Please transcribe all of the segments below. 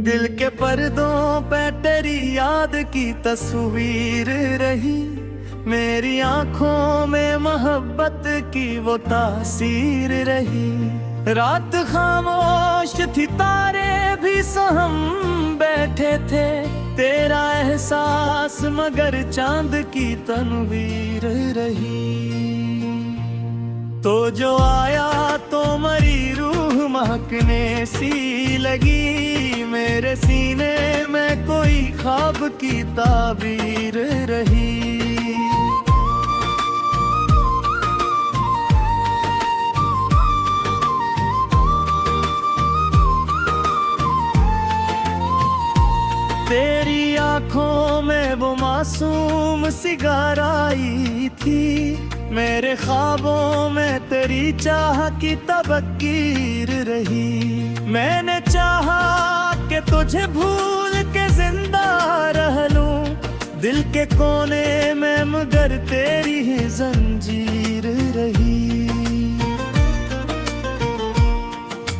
दिल के पर्दों पे तेरी याद की तस्वीर रही, मेरी आंखों में मोहब्बत की वो तासीर रही। रात खामोश थी, तारे भी सहम बैठे थे, तेरा एहसास मगर चांद की तनवीर रही। तो जो आया तो मरी रूह महकने सी लगी, मेरे सीने में कोई ख्वाब की ताबीर रही। तेरी आंखों में वो मासूम सी गहराई थी, मेरे ख्वाबों में तेरी चाह की तबकीर रही। मैंने चाहा कि तुझे भूल के जिंदा रह लूं, दिल के कोने में मगर तेरी ही जंजीर रही।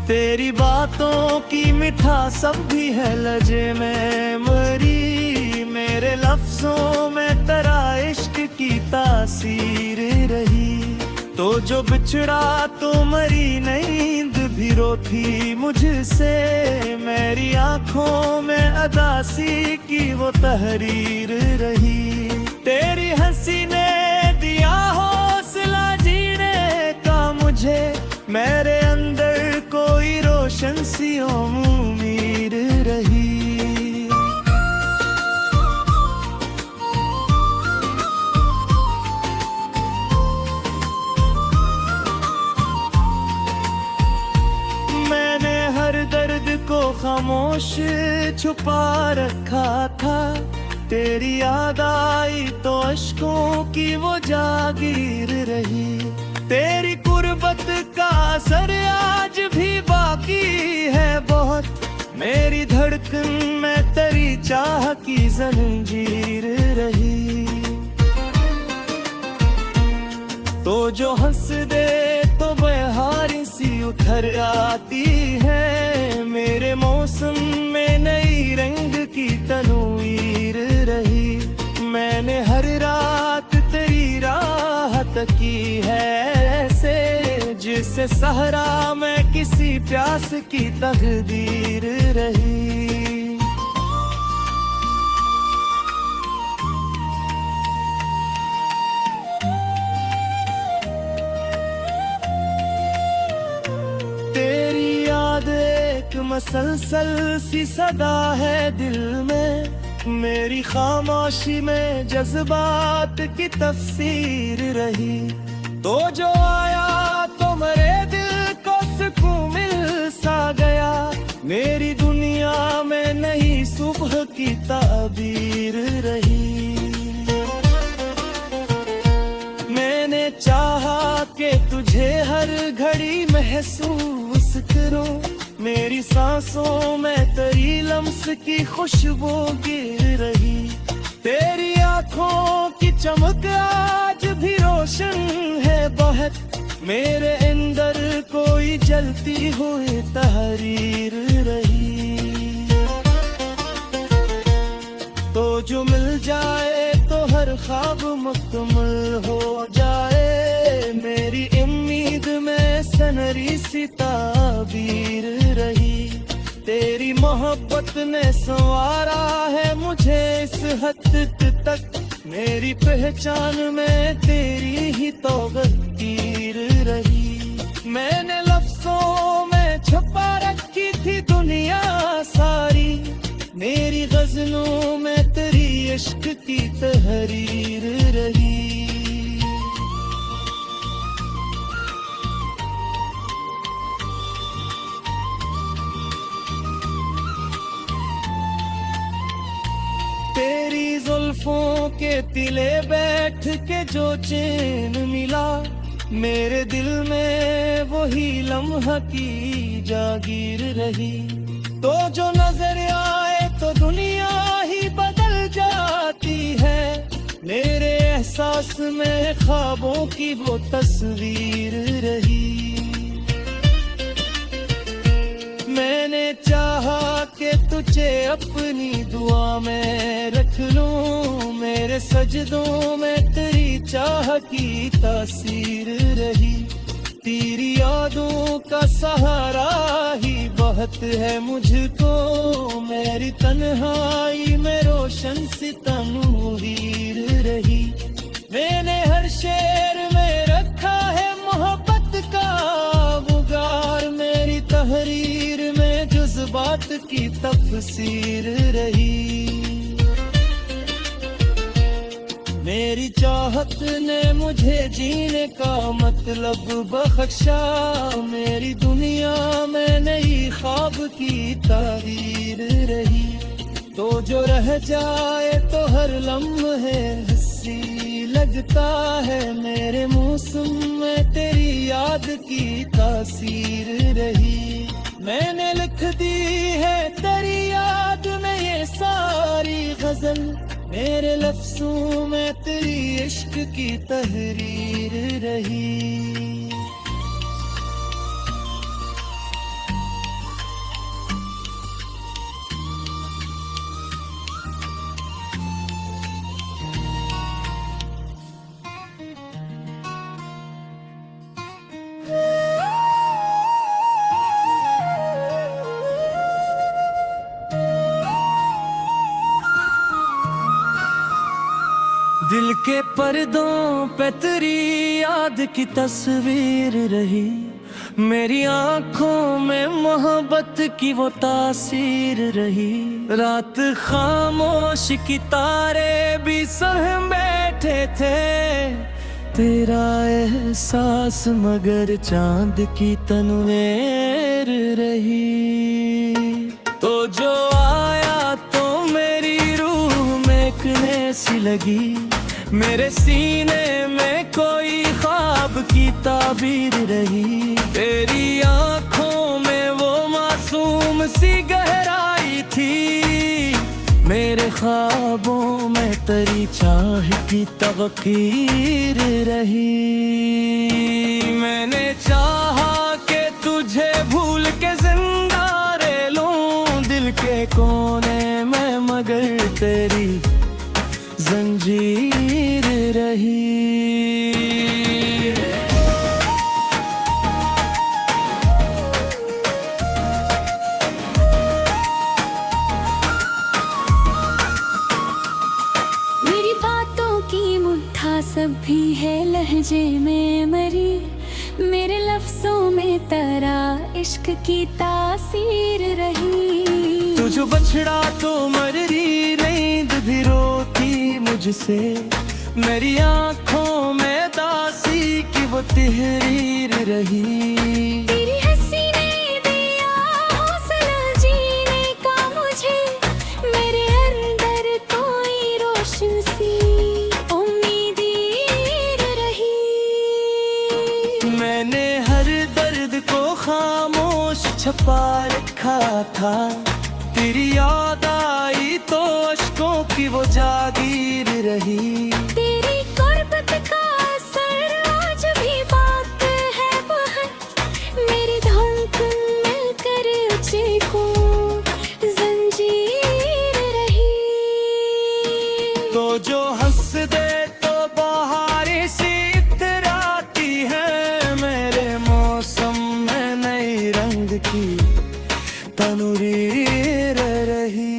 तेरी बातों की मिठास सब भी है लजे में मरी, मेरे लफ्जों में तेरा इश्क की तासीर रही। तो जो बिछड़ा तो मरी नींद भी रोती मुझसे, मेरी आंखों में अदासी की वो तहरीर रही। तेरी हंसी ने दिया हौसला जीने का मुझे, मेरे अंदर कोई रोशन सी उम्मीद रही। मैंने हर दर्द को खामोश छुपा रखा था, तेरी याद आई तो अश्कों की वो जागीर रही। तेरी कुर्बत का असर आज भी बाकी है बहुत, मेरी धड़कन में तेरी चाह की जंजीर रही। तो जो हंस दे तो बहारी सी उतर आती है, मेरे मौसम में नई रंग की तनवीर रही। मैंने हर रात तेरी राह तकी है ऐसे, जिसे सहरा में किसी प्यास की तकदीर रही। तेरी याद एक मसलसल सी सदा है दिल में, मेरी खामोशी में जज्बात की तफसीर रही। तो जो आया तो मेरे दिल को सुकून मिल सा गया, मेरी दुनिया में नई सुबह की ताबीर रही। मैंने चाहा कि तुझे हर घड़ी महसूस करूं, मेरी सांसों में तेरी लम्स की खुशबू गिर रही। तेरी आंखों की चमक आज भी रोशन है बहुत, मेरे अंदर कोई जलती हुई तहरीर रही। तो जो मिल जाए तो हर ख्वाब मुकम्मल हो जाए, मेरी उम्मीद में सनरी सी ताबीर रही। तेरी मोहब्बत ने संवारा है मुझे इस हद तक, मेरी पहचान में तेरी ही तौबतीर रही। मैंने लफ्जों में छुपा रखी थी दुनिया सारी, मेरी गजलों में तेरी इश्क की तहरीर रही। तेरी जुल्फों के तिले बैठ के जो चैन मिला, मेरे दिल में वही लम्हा की जागीर रही। तो जो नजर आए तो दुनिया ही बदल जाती है, मेरे एहसास में ख्वाबों की वो तस्वीर रही। मैंने चाहा कि तुझे अपनी दुआ में रख लूं, मेरे सजदों में तेरी चाह की तासीर रही। तेरी यादों का सहारा ही बहुत है मुझको, मेरी तन्हाई में रोशन सितमवीर रही। मैंने हर शेर में रखा है मोहब्बत का बुगार, मेरी तहरीर में जज्बात की तफसीर रही। मेरी चाहत ने मुझे जीने का मतलब बख्शा, मेरी दुनिया में नई ख्वाब की तारीर रही। तो जो रह जाए तो हर लम्हे हंसी लगता है, मेरे मौसम में तेरी याद की तासीर रही। मैंने लिख दी है तेरी याद में ये सारी गजल, मेरे लफ्जों में तेरी इश्क की तहरीर रही। दिल के पर्दों पे तेरी याद की तस्वीर रही, मेरी आंखों में मोहब्बत की वो तासीर रही। रात खामोश की तारे भी सहम बैठे थे, तेरा एहसास मगर चांद की तनवीर रही। तो जो आया तो मेरी रूह महकने सी लगी, मेरे सीने में कोई ख्वाब की ताबीर रही। तेरी आंखों में वो मासूम सी गहराई थी, मेरे ख्वाबों में तेरी चाह की तवकीर रही। मैंने चाहा कि तुझे भूल के जिंदा रह लूं दिल के कोने में, मगर तेरी जंजीर रही। मेरी बातों की मुट्ठा सब भी है लहजे में मरी, मेरे लफ्जों में तेरा इश्क की तासीर रही। तुझ बछड़ा तो मर रही, नींद भी रोती मुझसे, मेरी आंखों में दासी की वो तहरीर रही। तेरी हंसी ने दिया हौसला जीने का मुझे, मेरे अंदर कोई रोशन सी उम्मीदीर रही। मैंने हर दर्द को खामोश छुपा रखा था, तेरी याद आई तो अश्कों की वो जागीर रही। तेरी गुर्बत का असर आज भी बात है बहुत, मेरी धड़कन मिलकर तुझे को जंजीर रही। तो जो हंस दे तो बहारें सी इतराती है, मेरे मौसम में नई रंग की तनुरीर रही।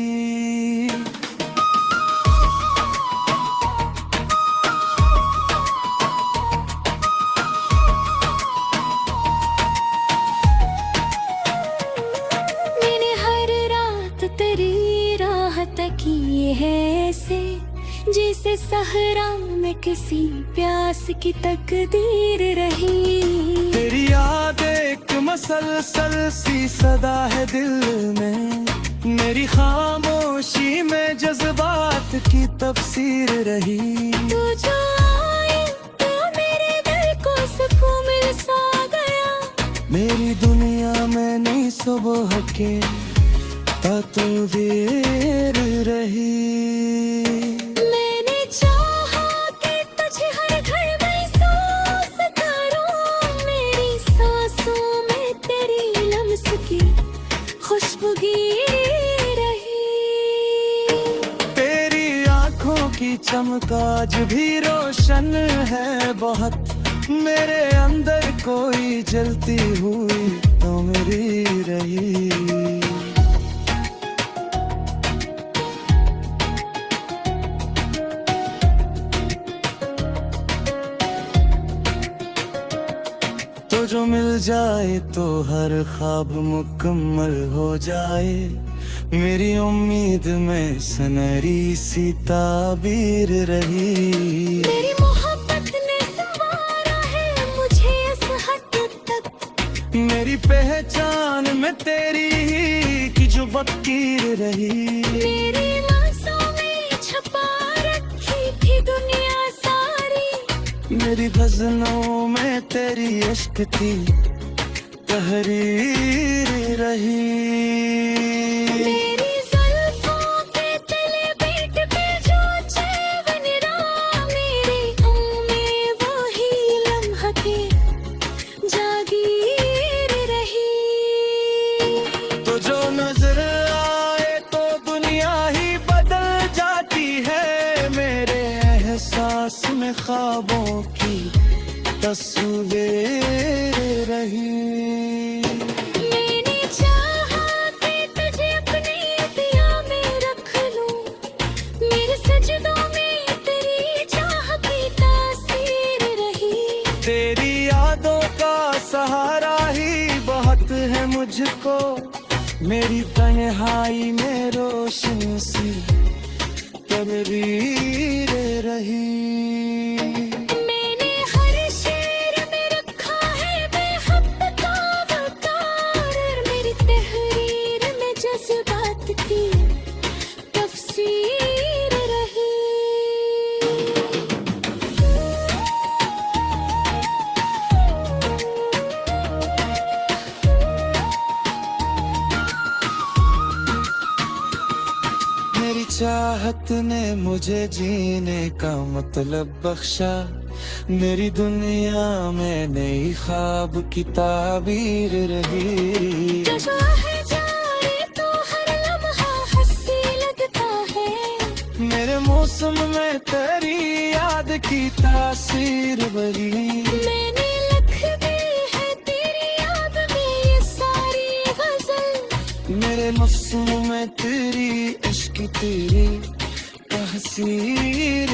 मैंने हर रात तेरी राह तकी है ऐसे, जैसे सहरा में किसी प्यास की तकदीर रही। तेरी याद एक मसलसल सी सदा है दिल में, मेरी खामोशी में जज्बात की तफसीर रही। तू जो आए तो मेरे दिल को सुकून मिल सा गया, मेरी दुनिया में नई सुबह के तस्वीर रही। मैंने चाहा कि तुझे हर घर महसूस करूं, मेरी सांसों में तेरी लम्स की की चमक आज भी रोशन है बहुत। मेरे अंदर कोई जलती हुई तो मेरी रही। तो जो मिल जाए तो हर ख्वाब मुकम्मल हो जाए। मेरी उम्मीद में सनहरी सी ताबीर रही। मेरी मोहब्बत ने संवारा है मुझे इस हद तक। मेरी पहचान में तेरी ही की जो बकीर रही। मेरी आँसों में छुपा रखी थी दुनिया सारी। मेरी गज़लों में तेरी इश्क की तहरीर रही। मेरी जुल्फों के तले पीठ पे जो चैन रहा, मेरी उम्मीद वही लम्हा की जागीर रही। तो जो नजर आए तो दुनिया ही बदल जाती है। मेरे एहसास में ख्वाबों की तस्वीर रही। मैंने चाहा कि तुझे अपनी दिया में रख लूं। मेरे सजदों में तेरी चाह की तासीर रही। तेरी यादों का सहारा ही बहुत है मुझको। मेरी तन्हाई में रोशनी सी तबरीर रही। मैंने हर शेर में रखा है बेहद का वकार। मेरी तहरीर में जज्बात की तफसीर रही। मेरी चाहत ने मुझे जीने का मतलब बख्शा। मेरी दुनिया में नई ख्वाब की ताबीर रही। जो है जाए तो हर लम्हा हंसी लगता है। मेरे मौसम में तेरी याद की तासीर बरी। मैंने लिख दी है तेरी याद में ये सारी गजल। मेरे मौसम में तेरी इश्क की तेरी तहसीर